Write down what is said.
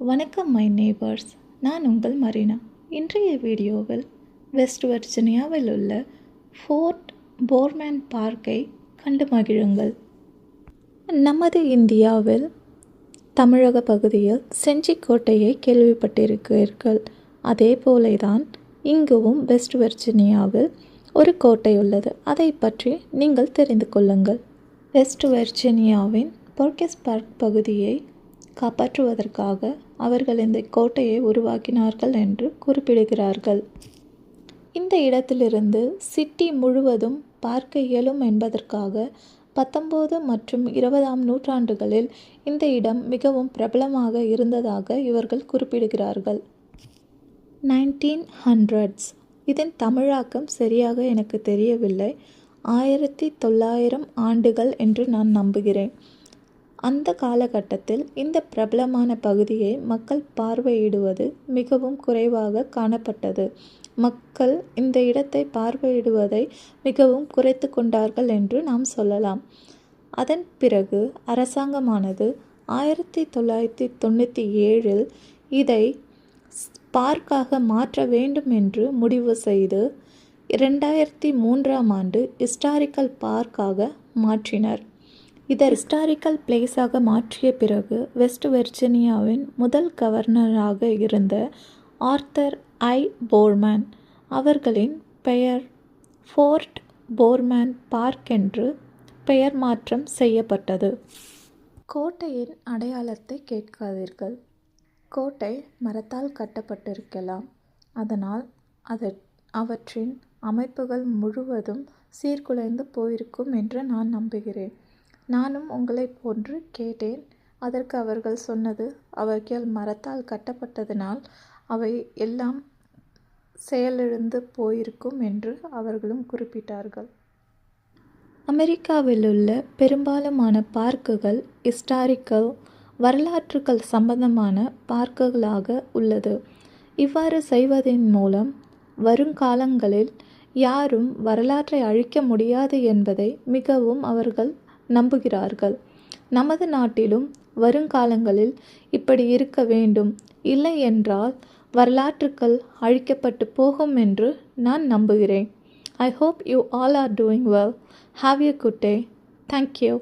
வணக்கம் my neighbours, நான் உங்கள் மரீனா. இன்றைய வீடியோவில் வெஸ்ட் வர்ஜீனியாவில் உள்ள ஃபோர்ட் போர்மேன் பார்க்கை கண்டு மகிழுங்கள். நமது இந்தியாவில் தமிழக பகுதியில் செஞ்சிக்கோட்டையை கேள்விப்பட்டிருக்கிறீர்கள். அதே போலதான் இங்குவும் வெஸ்ட் வர்ஜீனியாவில் ஒரு கோட்டை உள்ளது. அதை பற்றி நீங்கள் தெரிந்து கொள்ளுங்கள். வெஸ்ட் வர்ஜீனியாவின் போர்கெஸ் பார்க் பகுதியை காப்பாற்றுவதற்காக அவர்கள் இந்த கோட்டையை உருவாக்கினார்கள் என்று குறிப்பிடுகிறார்கள். இந்த இடத்திலிருந்து சிட்டி முழுவதும் பார்க்க இயலும் என்பதற்காக 19 மற்றும் 20ஆம் நூற்றாண்டுகளில் இந்த இடம் மிகவும் பிரபலமாக இருந்ததாக இவர்கள் குறிப்பிடுகிறார்கள். 1900s, இதன் தமிழாக்கம் சரியாக எனக்கு தெரியவில்லை. 1900 ஆண்டுகள் என்று நான் நம்புகிறேன். அந்த காலகட்டத்தில் இந்த பிரபலமான பகுதியை மக்கள் பார்வையிடுவது மிகவும் குறைவாக காணப்பட்டது. மக்கள் இந்த இடத்தை பார்வையிடுவதை மிகவும் குறைத்து கொண்டார்கள் என்று நாம் சொல்லலாம். அதன் பிறகு அரசாங்கமானது 1997இல் இதை பார்க்காக மாற்ற வேண்டும் என்று முடிவு செய்து 2003ஆம் ஆண்டு ஹிஸ்டாரிக்கல் பார்க்காக மாற்றினர். இதை ஹிஸ்டாரிக்கல் பிளேஸாக மாற்றிய பிறகு வெஸ்ட் வர்ஜீனியாவின் முதல் கவர்னராக இருந்த ஆர்தர் ஐ போர்மேன் அவர்களின் பெயர் ஃபோர்ட் போர்மேன் பார்க் என்று பெயர் மாற்றம் செய்யப்பட்டது. கோட்டையின் அடையாளத்தை கேட்காதீர்கள். கோட்டை மரத்தால் கட்டப்பட்டிருக்கலாம். அதனால் அவற்றின் அமைப்புகள் முழுவதும் சீர்குலைந்து போயிருக்கும் என்று நான் நம்புகிறேன். நானும் உங்களைப் போன்று கேட்டேன். அதற்கு அவர்கள் சொன்னது, அவர்கள் மரத்தால் கட்டப்பட்டதனால் அவை எல்லாம் செயலிழந்து போயிருக்கும் என்று அவர்களும் குறிப்பிட்டார்கள். அமெரிக்காவில் உள்ள பெரும்பாலான பார்க்குகள் ஹிஸ்டாரிக்கல் வரலாற்றுகள் சம்பந்தமான பார்க்குகளாக உள்ளது. இவ்வாறு செய்வதன் மூலம் வருங்காலங்களில் யாரும் வரலாற்றை அழிக்க முடியாது என்பதை மிகவும் அவர்கள் நம்புகிறார்கள். நமது நாட்டிலும் வருங்காலங்களில் இப்படி இருக்க வேண்டும். இல்லை என்றால் வரலாற்றுகள் அழிக்கப்பட்டு போகும் என்று நான் நம்புகிறேன். I hope you all are doing well. Have a good day. Thank you.